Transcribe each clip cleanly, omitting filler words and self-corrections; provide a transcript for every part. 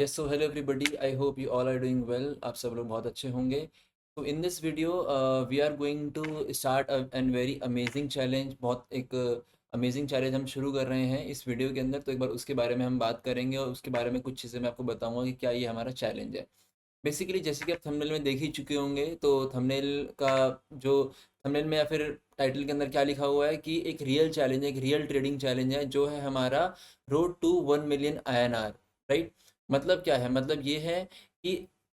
Yes, so hello everybody, I hope you all are doing well. आप सब लोग बहुत अच्छे होंगे। तो in this video we are going to start an very amazing challenge. बहुत एक अमेजिंग चैलेंज हम शुरू कर रहे हैं इस वीडियो के अंदर। तो एक बार उसके बारे में हम बात करेंगे और उसके बारे में कुछ चीज़ें मैं आपको बताऊंगा कि क्या ये हमारा चैलेंज है। बेसिकली जैसे कि आप थंबनेल में देख ही चुके होंगे, तो थंबनेल का जो थंबनेल में या फिर टाइटल के अंदर क्या लिखा हुआ है कि एक रियल चैलेंज है, एक रियल ट्रेडिंग चैलेंज है, जो है हमारा road to 1 million INR। Right. मतलब क्या है? मतलब ये है कि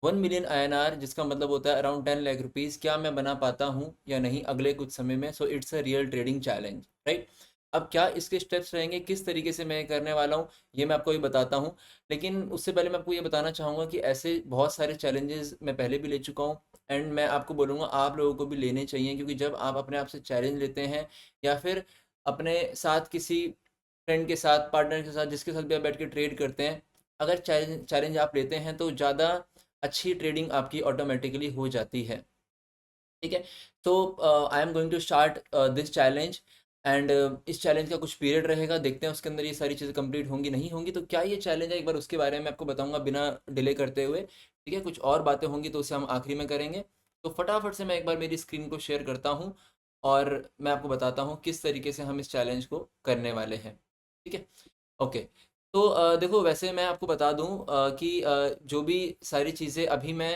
1 मिलियन INR, जिसका मतलब होता है अराउंड 10 लाख रुपीज़, क्या मैं बना पाता हूँ या नहीं अगले कुछ समय में। So it's a real trading challenge. Right. अब क्या इसके स्टेप्स रहेंगे, किस तरीके से मैं करने वाला हूँ, ये मैं आपको भी बताता हूँ। लेकिन उससे पहले मैं आपको ये बताना चाहूँगा कि ऐसे बहुत सारे चैलेंजेस मैं पहले भी ले चुका हूँ, एंड मैं आपको बोलूँगा आप लोगों को भी लेने चाहिए। क्योंकि जब आप अपने आप से चैलेंज लेते हैं या फिर अपने साथ किसी फ्रेंड के साथ, पार्टनर के साथ, जिसके साथ भी आप बैठ के ट्रेड करते हैं, अगर चैलेंज चैलेंज आप लेते हैं तो ज़्यादा अच्छी ट्रेडिंग आपकी ऑटोमेटिकली हो जाती है। ठीक है। तो I am going to start this challenge, and इस चैलेंज का कुछ पीरियड रहेगा। देखते हैं उसके अंदर ये सारी चीज़ें कंप्लीट होंगी नहीं होंगी। तो क्या ये चैलेंज है, एक बार उसके बारे में आपको बताऊंगा बिना डिले करते हुए। ठीक है। कुछ और बातें होंगी तो उसे हम आखिरी में करेंगे। तो फटाफट से मैं एक बार मेरी स्क्रीन को शेयर करता हूँ और मैं आपको बताता हूँ किस तरीके से हम इस चैलेंज को करने वाले हैं। ठीक है। ओके। तो देखो, वैसे मैं आपको बता दूं कि जो भी सारी चीज़ें अभी मैं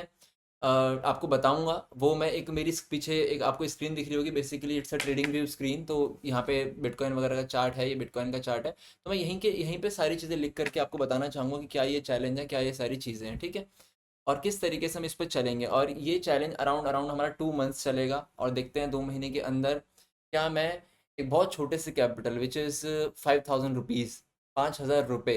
आपको बताऊंगा, वो मैं एक मेरी पीछे एक आपको स्क्रीन दिख रही होगी। Basically it's a trading view screen. तो यहाँ पे बिटकॉइन वगैरह का चार्ट है, ये बिटकॉइन का चार्ट है। तो मैं यहीं पे सारी चीज़ें लिख करके आपको बताना चाहूँगा कि क्या ये चैलेंज है, क्या ये सारी चीज़ें हैं। ठीक है। और किस तरीके से हम इस पर चलेंगे। और ये चैलेंज अराउंड अराउंड हमारा 2 मंथ्स चलेगा। और देखते हैं 2 महीने के अंदर क्या मैं एक बहुत छोटे से कैपिटल, विच इज़ 5,000 रुपीज़, 5,000 रुपये,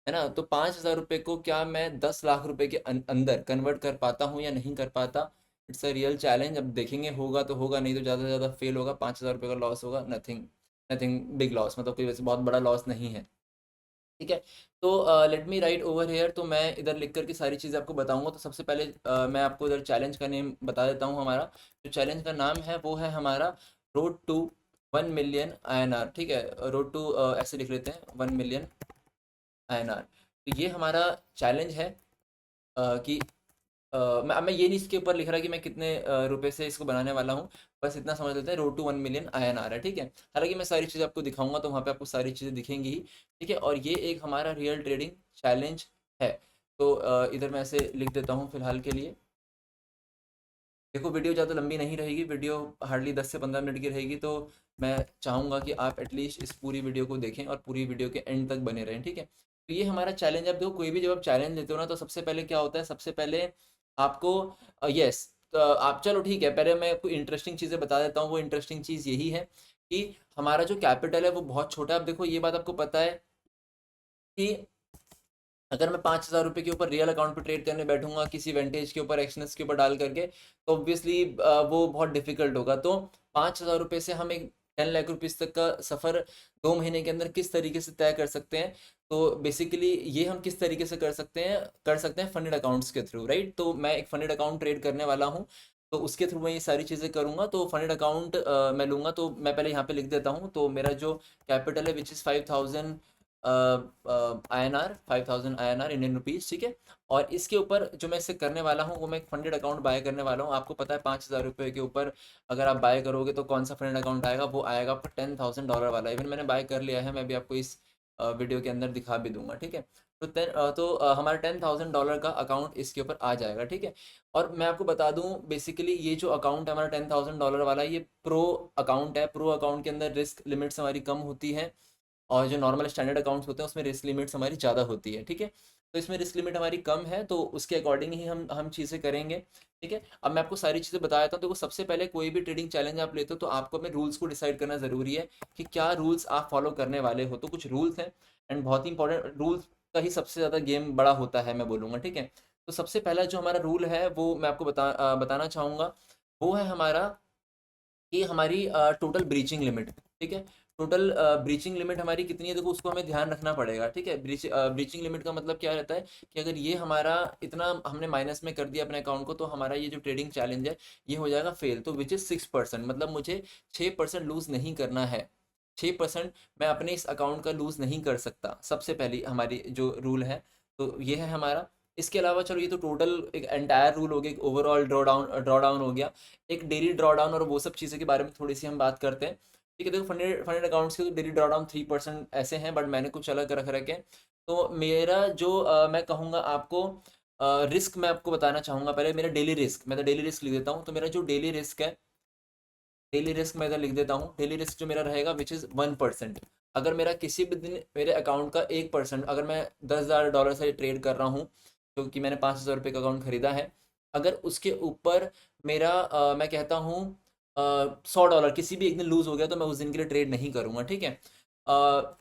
है ना। तो 5,000 रुपये को क्या मैं 10 लाख रुपए के अंदर कन्वर्ट कर पाता हूँ या नहीं कर पाता। It's a real challenge. अब देखेंगे, होगा तो होगा, नहीं तो ज़्यादा से ज़्यादा फेल होगा। 5,000 रुपये का लॉस होगा, नथिंग, नथिंग बिग लॉस, मतलब कोई वैसे बहुत बड़ा लॉस नहीं है। ठीक है। तो let me right over here. तो मैं इधर लिख करके सारी चीज़ें आपको बताऊंगा। तो सबसे पहले मैं आपको इधर चैलेंज का नेम बता देता हूँ। हमारा जो चैलेंज का नाम है वो है हमारा रोड टू 1 मिलियन INR। ठीक है। रोड टू ऐसे लिख लेते हैं, 1 मिलियन INR। तो ये हमारा चैलेंज है कि मैं ये नहीं इसके ऊपर लिख रहा कि मैं कितने रुपए से इसको बनाने वाला हूँ। बस इतना समझ लेते हैं, रोड टू 1 मिलियन INR है। ठीक है। हालांकि मैं सारी चीज़ें आपको दिखाऊंगा तो वहाँ पे आपको सारी चीज़ें दिखेंगी ही। ठीक है। और ये एक हमारा रियल ट्रेडिंग चैलेंज है। तो इधर मैं ऐसे लिख देता हूँ फिलहाल के लिए। देखो, वीडियो ज़्यादा लंबी नहीं रहेगी, वीडियो हार्डली 10 से 15 मिनट की रहेगी। तो मैं चाहूँगा कि आप एटलीस्ट इस पूरी वीडियो को देखें और पूरी वीडियो के एंड तक बने रहें। ठीक है। तो ये हमारा चैलेंज। अब देखो, कोई भी जब आप चैलेंज लेते हो ना, तो सबसे पहले क्या होता है, सबसे पहले आपको यस, तो आप चलो ठीक है, पहले मैं आपको इंटरेस्टिंग चीज़ें बता देता हूँ। वो इंटरेस्टिंग चीज़ यही है कि हमारा जो कैपिटल है वो बहुत छोटा है। अब देखो, ये बात आपको पता है कि अगर मैं 5,000 रुपये के ऊपर रियल अकाउंट पे ट्रेड करने बैठूंगा, किसी वेंटेज के ऊपर, एक्सनेस के ऊपर डाल करके, तो ऑब्वियसली वो बहुत डिफिकल्ट होगा। तो 5,000 रुपये से हम एक 10 लाख रुपीज़ तक का सफ़र 2 महीने के अंदर किस तरीके से तय कर सकते हैं। तो बेसिकली ये हम किस तरीके से कर सकते हैं फंडेड अकाउंट्स के थ्रू। राइट। तो मैं एक फंडेड अकाउंट ट्रेड करने वाला हूँ, तो उसके थ्रू मैं ये सारी चीज़ें करूँगा। तो फंडेड अकाउंट मैं लूँगा। तो मैं पहले यहाँ पे लिख देता हूँ। तो मेरा जो कैपिटल है which is 5,000 INR, 5,000 INR, Indian rupees. ठीक है। और इसके ऊपर जो मैं इससे करने वाला हूँ वो मैं एक फंडेड अकाउंट बाय करने वाला हूँ। आपको पता है 5,000 रुपये के ऊपर अगर आप बाय करोगे तो कौन सा फंडेड अकाउंट आएगा, वो आएगा आपका $10,000 वाला। इवन मैंने बाय कर लिया है, मैं भी आपको इस वीडियो के अंदर दिखा भी दूंगा। ठीक है। तो हमारा $10,000 का अकाउंट इसके ऊपर आ जाएगा। ठीक है। और मैं आपको बता दूं, बेसिकली ये जो अकाउंट है हमारा $10,000 वाला, ये प्रो अकाउंट है। प्रो अकाउंट के अंदर रिस्क लिमिट्स हमारी कम होती है, और जो नॉर्मल स्टैंडर्ड अकाउंट्स होते हैं उसमें रिस्क लिमिट्स हमारी ज़्यादा होती है। ठीक है। तो इसमें रिस्क लिमिट हमारी कम है, तो उसके अकॉर्डिंग ही हम चीज़ें करेंगे। ठीक है। अब मैं आपको सारी चीज़ें बता देता हूँ। देखो, सबसे पहले कोई भी ट्रेडिंग चैलेंज आप लेते हो तो आपको अपने रूल्स को डिसाइड करना ज़रूरी है कि क्या रूल्स आप फॉलो करने वाले हो। तो कुछ रूल्स हैं, एंड बहुत ही इंपॉर्टेंट रूल्स का ही सबसे ज़्यादा गेम बड़ा होता है, मैं बोलूँगा। ठीक है। तो सबसे पहला जो हमारा रूल है वो मैं आपको बताना चाहूँगा। वो है हमारा कि हमारी टोटल ब्रीचिंग लिमिट। ठीक है। टोटल ब्रीचिंग लिमिट हमारी कितनी है, देखो उसको हमें ध्यान रखना पड़ेगा। ठीक है। ब्रीचिंग लिमिट का मतलब क्या रहता है कि अगर ये हमारा इतना हमने माइनस में कर दिया अपने अकाउंट को, तो हमारा ये जो ट्रेडिंग चैलेंज है ये हो जाएगा फेल। तो विच इज़ 6%, मतलब मुझे 6% लूज़ नहीं करना है। 6% मैं अपने इस अकाउंट का लूज़ नहीं कर सकता। सबसे पहली हमारी जो रूल है तो ये है हमारा। इसके अलावा चलो ये तो टोटल एक एंटायर रूल हो गया, एक ओवरऑल ड्रॉ डाउन हो गया। एक डेली ड्रॉ डाउन और वो सब चीज़ों के बारे में थोड़ी सी हम बात करते हैं। ठीक है, देखो फंडेड फंडेड अकाउंट्स के तो डेली ड्रॉ डाउन 3% ऐसे हैं, बट मैंने कुछ अलग रख रखे हैं। तो मेरा जो मैं कहूँगा आपको रिस्क मैं आपको बताना चाहूँगा। पहले मेरा डेली रिस्क, मैं तो डेली रिस्क लिख देता हूँ। तो मेरा जो डेली रिस्क है, डेली रिस्क मैं इधर लिख देता हूँ। डेली रिस्क जो मेरा रहेगा विच इज़ 1%। अगर मेरा किसी भी दिन मेरे अकाउंट का 1%, अगर मैं $10,000 से ट्रेड कर रहा हूँ, क्योंकि मैंने $5,000 का अकाउंट खरीदा है, अगर उसके ऊपर मेरा मैं कहता हूँ $100 किसी भी एक दिन लूज़ हो गया, तो मैं उस दिन के लिए ट्रेड नहीं करूँगा। ठीक है।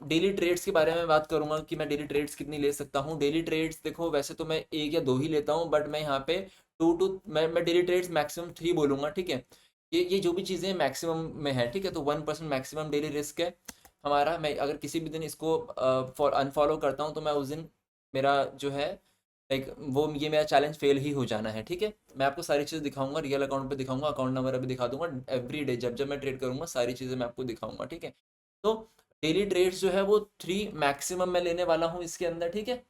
डेली ट्रेड्स के बारे में बात करूँगा कि मैं डेली ट्रेड्स कितनी ले सकता हूँ। डेली ट्रेड्स देखो वैसे तो मैं एक या दो ही लेता हूँ, बट मैं यहाँ पे मैं डेली ट्रेड्स मैक्सिमम 3 बोलूँगा। ठीक है। ये जो भी चीज़ें मैक्सिमम में है, ठीक है, तो 1% मैक्सिमम डेली रिस्क है हमारा। मैं अगर किसी भी दिन इसको अनफॉलो करता हूँ, तो मैं उस दिन मेरा जो है लाइक वो ये मेरा चैलेंज फेल ही हो जाना है। ठीक है। मैं आपको सारी चीज़ें दिखाऊंगा, रियल अकाउंट पे दिखाऊंगा, अकाउंट नंबर अभी दिखा दूंगा। एवरी डे जब जब मैं ट्रेड करूंगा सारी चीज़ें मैं आपको दिखाऊंगा। ठीक है। तो डेली ट्रेड्स जो है वो 3 मैक्सिमम मैं लेने वाला हूँ इसके अंदर। ठीक है।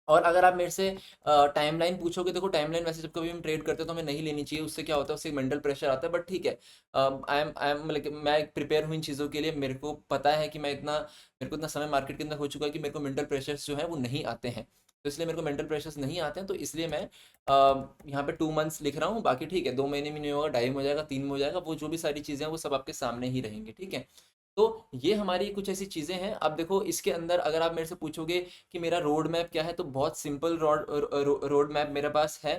और अगर आप मेरे से टाइमलाइन पूछोगे, देखो टाइमलाइन वैसे जब कभी हम ट्रेड करते हैं तो हमें नहीं लेनी चाहिए। उससे क्या होता है, उससे मेंटल प्रेशर आता है। बट ठीक है, आई एम मतलब मैं प्रिपेयर हूँ इन चीज़ों के लिए। मेरे को पता है कि मेरे को इतना समय मार्केट के अंदर हो चुका है कि मेरे को मेंटल प्रेशर्स जो है वो नहीं आते हैं। तो इसलिए मेरे को मेंटल प्रेशर्स नहीं आते हैं, तो इसलिए मैं यहाँ पे 2 मंथ्स लिख रहा हूँ। बाकी ठीक है, 2 महीने में नहीं होगा, 2.5 में हो जाएगा, 3 में हो जाएगा, वो जो भी सारी चीज़ें हैं वो सब आपके सामने ही रहेंगी। ठीक है। तो ये हमारी कुछ ऐसी चीज़ें हैं। अब देखो इसके अंदर अगर आप मेरे से पूछोगे कि मेरा रोड मैप क्या है, तो बहुत सिंपल रोड मैप मेरे पास है।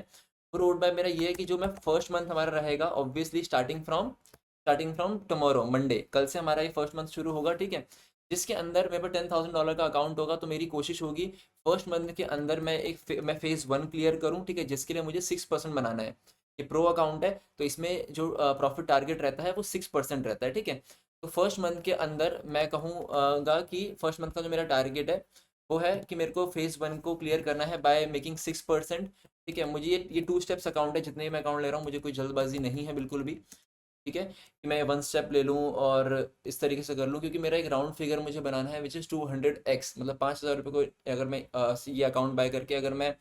वो रोड मैप मेरा ये है कि जो मैं फर्स्ट मंथ हमारा रहेगा, obviously starting from tomorrow Monday, कल से हमारा ये फर्स्ट मंथ शुरू होगा। ठीक है। जिसके अंदर मेरे पास $10,000 का अकाउंट होगा, तो मेरी कोशिश होगी फर्स्ट मंथ के अंदर मैं फेज़ 1 क्लियर करूँ। ठीक है। जिसके लिए मुझे 6% बनाना है। ये प्रो अकाउंट है, तो इसमें जो प्रॉफिट टारगेट रहता है वो 6% रहता है। ठीक है। तो फर्स्ट मंथ के अंदर मैं कहूँगा कि फर्स्ट मंथ का जो मेरा टारगेट है वो है कि मेरे को फेज़ 1 को क्लियर करना है बाय मेकिंग 6%। ठीक है। मुझे ये 2 स्टेप्स अकाउंट है, जितने भी मैं अकाउंट ले रहा हूँ, मुझे कोई जल्दबाजी नहीं है बिल्कुल भी। ठीक है, कि मैं 1 स्टेप ले लूँ और इस तरीके से कर लूँ, क्योंकि मेरा एक राउंड फिगर मुझे बनाना है विच इज़ 200x, मतलब $5,000 को अगर मैं ये अकाउंट बाय करके अगर मैं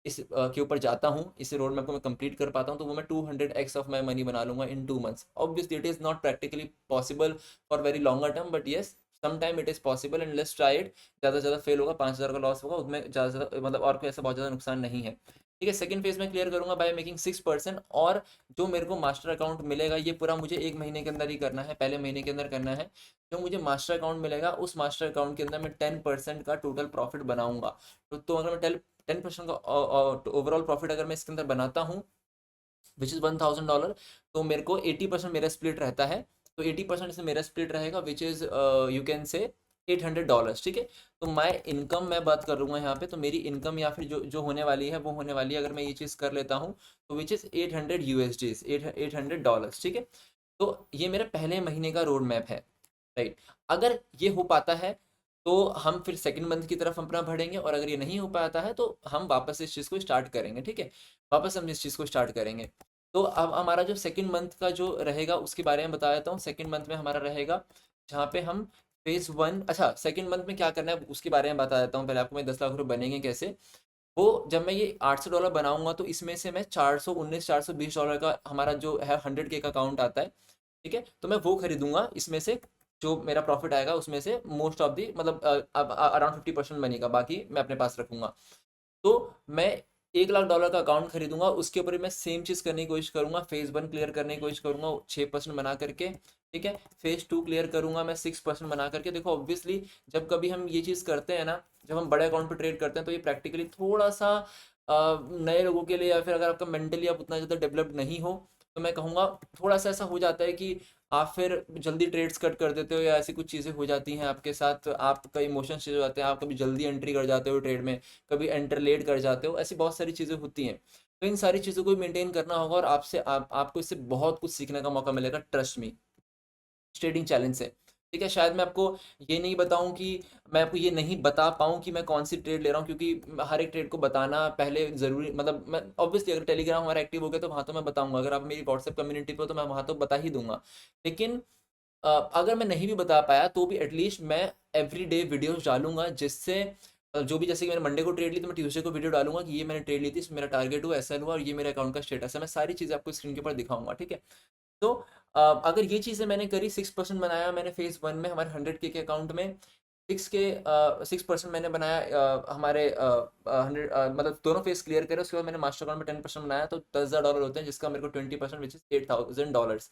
इस के ऊपर जाता हूँ, इस रोड मैप को मैं कंप्लीट कर पाता हूँ, तो वो मैं 200x ऑफ माई मनी बना लूँगा in 2 months. Obviously it is not practically possible for very longer term, but yes some time it is possible and let's try it. ज़्यादा से ज़्यादा फेल होगा, 5,000 का लॉस होगा, उसमें ज़्यादा से ज़्यादा मतलब और कोई ऐसा बहुत ज़्यादा नुकसान नहीं है। ठीक है। सेकंड फेज में क्लियर करूंगा बाय मेकिंग 6%। और जो मेरे को मास्टर अकाउंट मिलेगा, ये पूरा मुझे 1 महीने के अंदर ही करना है, पहले महीने के अंदर करना है। जो मुझे मास्टर अकाउंट मिलेगा, उस मास्टर अकाउंट के अंदर मैं 10% का टोटल प्रॉफिट बनाऊंगा। तो अगर मैं 10% का ओवरऑल प्रॉफिट अगर मैं इसके अंदर बनाता हूँ विच इज़ $1,000, तो मेरे को 80% मेरा स्प्लिट रहता है। तो 80% से मेरा स्प्लिट रहेगा which is you can say $800। ठीक है। तो मैं इनकम मैं बात करूँगा यहाँ पे, तो मेरी इनकम या फिर जो जो होने वाली है वो होने वाली है, अगर मैं ये चीज़ कर लेता हूँ, तो विच इज़ 800 USDs, $800। ठीक है। तो ये मेरे पहले महीने का रोड मैप है। राइट। अगर ये हो पाता है तो हम फिर सेकंड मंथ की तरफ अपना बढ़ेंगे, और अगर ये नहीं हो पाता है तो हम वापस इस चीज़ को स्टार्ट करेंगे। ठीक है। वापस हम इस चीज़ को स्टार्ट करेंगे। तो अब हमारा जो सेकंड मंथ का जो रहेगा उसके बारे में बता देता हूँ। सेकंड मंथ में हमारा रहेगा जहाँ पे हम फेज़ 1, अच्छा सेकंड मंथ में क्या करना है उसके बारे में बता देता हूँ पहले आपको। मैं 10 लाख रुपए बनेंगे कैसे, वो जब मैं ये $800 बनाऊंगा, तो इसमें से मैं 420 का हमारा जो है 100K का अकाउंट आता है। ठीक है। तो मैं वो खरीदूंगा इसमें से, जो मेरा प्रॉफिट आएगा उसमें से मोस्ट ऑफ दी मतलब अराउंड 50% मनी का बाकी मैं अपने पास रखूंगा। तो मैं $1 लाख का अकाउंट खरीदूंगा, उसके ऊपर भी मैं सेम चीज़ करने की कोशिश करूंगा। फेज़ 1 क्लियर करने की कोशिश करूंगा 6% बना करके। ठीक है। फेज़ 2 क्लियर करूंगा मैं 6% बना करके। देखो ऑब्वियसली जब कभी हम ये चीज़ करते हैं ना, जब हम बड़े अकाउंट पे ट्रेड करते हैं, तो ये प्रैक्टिकली थोड़ा सा नए लोगों के लिए, या फिर अगर आपका मेंटली आप उतना ज़्यादा डेवलप्ड नहीं हो, तो मैं कहूँगा थोड़ा सा ऐसा हो जाता है कि आप फिर जल्दी ट्रेड्स कट कर देते हो, या ऐसी कुछ चीज़ें हो जाती हैं आपके साथ, आपका इमोशंस चेंज हो जाते हैं, आप कभी जल्दी एंट्री कर जाते हो ट्रेड में, कभी एंटर लेट कर जाते हो, ऐसी बहुत सारी चीज़ें होती हैं। तो इन सारी चीज़ों को मेंटेन करना होगा, और आपको इससे बहुत कुछ सीखने का मौका मिलेगा, ट्रस्ट मी, ट्रेडिंग चैलेंज से। ठीक है। शायद मैं आपको ये नहीं बताऊं कि मैं आपको ये नहीं बता पाऊं कि मैं कौन सी ट्रेड ले रहा हूं, क्योंकि हर एक ट्रेड को बताना पहले ज़रूरी, मतलब मैं ऑब्वियसली अगर टेलीग्राम हमारा एक्टिव हो गया तो वहाँ तो मैं बताऊंगा, अगर आप मेरी व्हाट्सएप कम्युनिटी पर, तो मैं वहाँ तो बता ही दूंगा। लेकिन अगर मैं नहीं भी बता पाया तो भी एटलीस्ट मैं एवरी डे वीडियोस डालूंगा, जिससे जो भी, जैसे कि मैंने मंडे को ट्रेड ली तो मैं ट्यूसडे को वीडियो डालूंगा कि ये मैंने ट्रेड ली थी, इसमें मेरा टारगेट हुआ, एसएल हुआ, और ये मेरे अकाउंट का स्टेटस है। मैं सारी चीज़ें आपको स्क्रीन के ऊपर दिखाऊंगा, ठीक है। तो अगर ये चीज़ें मैंने करी, 6% बनाया मैंने फेज़ 1 में हमारे 100K के अकाउंट में, 6% मैंने बनाया हमारे 100, मतलब दोनों फेस क्लियर करे, उसके बाद मैंने मास्टर अकाउंट में 10% बनाया, तो $10,000 होते हैं, जिसका मेरे को 20% विच इज़ $8,000।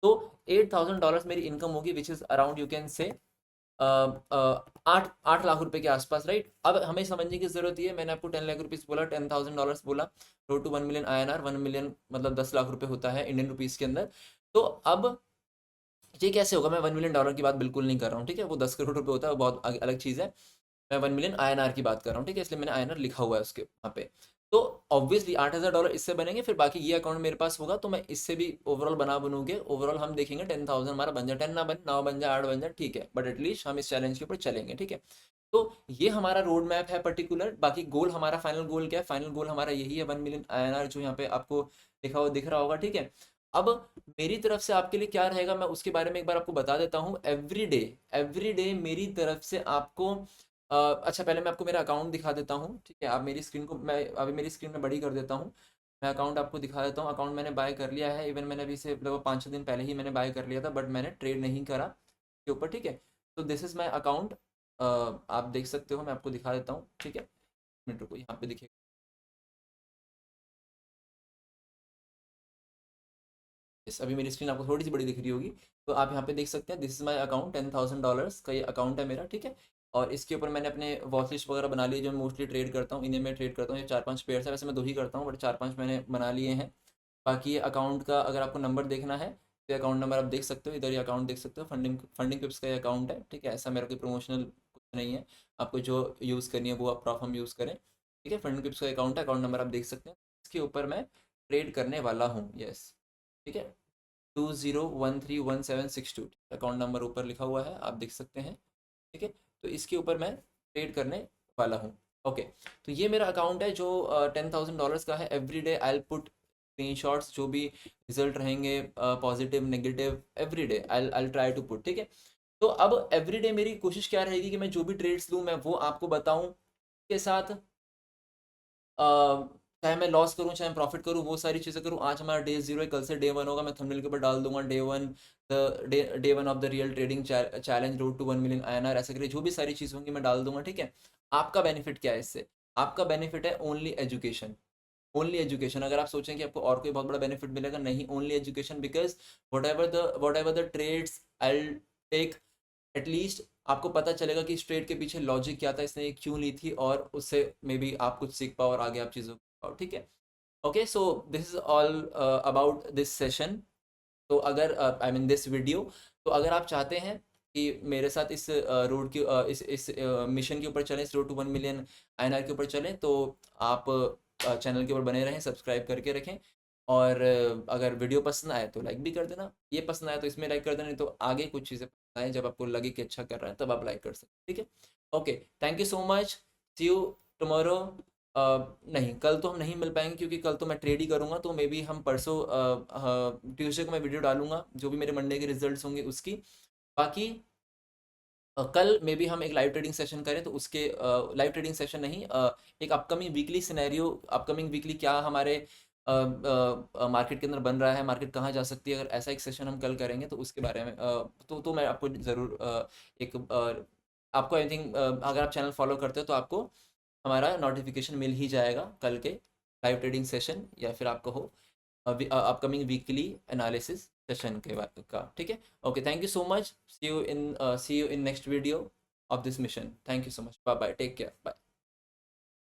तो $8,000 मेरी इनकम होगी, which is around you can say 8 lakh रुपए के आसपास, राइट। अब हमें समझने की जरूरत है, मैंने आपको 10 लाख रुपीज़ बोला, $10,000 बोला, road to 1 million INR, 1 million मतलब 10 लाख रुपए होता है इंडियन रुपीज़ के अंदर। तो अब ये कैसे होगा, मैं $1 मिलियन की बात बिल्कुल नहीं कर रहा हूँ, ठीक है, वो 10 करोड़ रुपए होता है, वो बहुत अलग चीज़ है। मैं 1 मिलियन INR की बात कर रहा हूँ, ठीक है, इसलिए मैंने INR लिखा हुआ है उसके वहाँ पे। तो ऑब्वियसली $8,000 इससे बनेंगे, फिर बाकी ये अकाउंट मेरे पास होगा, तो मैं इससे भी ओवरऑल बनू के ओवरऑल हम देखेंगे 10,000 हमारा बन जाए, 10 ना बने, 9 बन जाए, 8 बन जाए, ठीक है, बट एटलीस्ट हम इस चैलेंज के ऊपर चलेंगे, ठीक है। तो ये हमारा रोड मैप है पर्टिकुलर। बाकी गोल हमारा, फाइनल गोल क्या है, फाइनल गोल हमारा यही है, 1 मिलियन INR, जो यहाँ पे आपको लिखा हुआ दिख रहा होगा, ठीक है। अब मेरी तरफ से आपके लिए क्या रहेगा, मैं उसके बारे में एक बार आपको बता देता हूँ। एवरी डे मेरी तरफ से आपको अच्छा, पहले मैं आपको मेरा अकाउंट दिखा देता हूँ, ठीक है। आप मेरी स्क्रीन को, मैं अभी मेरी स्क्रीन में बड़ी कर देता हूँ, मैं अकाउंट आपको दिखा देता हूँ। अकाउंट मैंने बाय कर लिया है, इवन मैंने अभी से लगभग 5-6 दिन पहले ही मैंने बाय कर लिया था, बट मैंने ट्रेड नहीं करा के ऊपर, ठीक है। तो दिस इज़ माई अकाउंट, आप देख सकते हो, मैं आपको दिखा देता हूँ, ठीक है। मिनट रुको, यहाँ पे दिखेगा। अभी मेरी स्क्रीन आपको थोड़ी सी बड़ी दिख रही होगी, तो आप यहाँ पे देख सकते हैं, दिस इज माय अकाउंट, $10,000 का ये अकाउंट है मेरा, ठीक है। और इसके ऊपर मैंने अपने वॉच लिस्ट वगैरह बना लिए, जो मैं मोस्टली ट्रेड करता हूँ, इन्हें मैं ट्रेड करता हूँ। ये 4-5 पेयर्स है, वैसे मैं 2 ही करता हूँ, बट 4-5 मैंने बना लिए हैं। बाकी ये अकाउंट का अगर आपको नंबर देखना है, तो अकाउंट नंबर आप देख सकते हो, इधर ये अकाउंट देख सकते हो, फंडिंग फंडिंग पिप्स का ये अकाउंट है, ठीक है। ऐसा मेरा कोई प्रमोशनल कुछ नहीं है, आपको जो यूज़ करनी है वो आप प्रॉफम यूज़ करें, ठीक है। फंडिंग पिप्स का अकाउंट है, अकाउंट नंबर आप देख सकते हैं। इसके ऊपर मैं ट्रेड करने वाला हूँ, यस, ठीक है। 20131762 अकाउंट नंबर ऊपर लिखा हुआ है, आप देख सकते हैं, ठीक है। तो इसके ऊपर मैं ट्रेड करने वाला हूँ, ओके। तो ये मेरा अकाउंट है, जो $10,000 का है। Every day I put screenshots, जो भी रिजल्ट रहेंगे, positive negative, every day I try to put, ठीक है। तो अब एवरी डे मेरी कोशिश क्या रहेगी कि मैं जो भी ट्रेड्स लूँ मैं वो आपको बताऊँ के साथ, चाहे मैं लॉस करूँ चाहे मैं प्रॉफिट करूँ, वो सारी चीज़ें करूँ। आज हमारा डे 0 है, कल से डे 1 होगा, मैं थंबनेल के ऊपर डाल दूंगा day 1, day 1 of the real trading challenge, road to 1 million INR, ऐसे करके जो भी सारी चीज़ होंगी मैं डाल दूंगा, ठीक है। आपका बेनिफिट क्या है इससे, आपका बेनिफिट है ओनली एजुकेशन, ओनली एजुकेशन। अगर आप सोचें कि आपको और कोई बहुत बड़ा बेनिफिट मिलेगा, नहीं, only education, because whatever the trades I take, at least आपको पता चलेगा कि इस ट्रेड के पीछे लॉजिक क्या था, इसने ये क्यों ली थी, और उससे मे बी आप कुछ सीख पाओ और आगे आप चीज़ों को पाओ, ठीक है। Okay, so this is all about this session. तो अगर आई मीन दिस वीडियो, तो अगर आप चाहते हैं कि मेरे साथ इस रोड की इस मिशन के ऊपर चलें, इस रोड टू 1 मिलियन INR के ऊपर चलें, तो आप चैनल के ऊपर बने रहें, सब्सक्राइब करके रखें। और अगर वीडियो पसंद आए तो लाइक भी कर देना, ये पसंद आए तो इसमें लाइक कर देना, नहीं तो आगे कुछ चीज़ें पसंद आए, जब आपको लगे कि अच्छा कर रहा है, तब आप लाइक कर सकते, ठीक है। Okay, thank you so much, see you tomorrow. नहीं, कल तो हम नहीं मिल पाएंगे, क्योंकि कल तो मैं ट्रेड ही करूंगा, तो मे बी हम परसों ट्यूसडे को मैं वीडियो डालूंगा, जो भी मेरे मंडे के रिजल्ट्स होंगे उसकी। बाकी कल मे बी हम एक लाइव ट्रेडिंग सेशन करें, तो उसके लाइव ट्रेडिंग सेशन नहीं, एक upcoming weekly scenario, upcoming weekly क्या हमारे मार्केट के अंदर बन रहा है, मार्केट कहाँ जा सकती है, अगर ऐसा एक सेशन हम कल करेंगे तो उसके बारे में तो मैं आपको ज़रूर एक आपको आई थिंक, अगर आप चैनल फॉलो करते हो तो आपको हमारा नोटिफिकेशन मिल ही जाएगा कल के लाइव ट्रेडिंग सेशन, या फिर आपको हो अपकमिंग वीकली एनालिसिस सेशन के बाद का, ठीक है। Okay, thank you so much, see you in next video of this mission. Thank you so much, bye bye, take care, bye.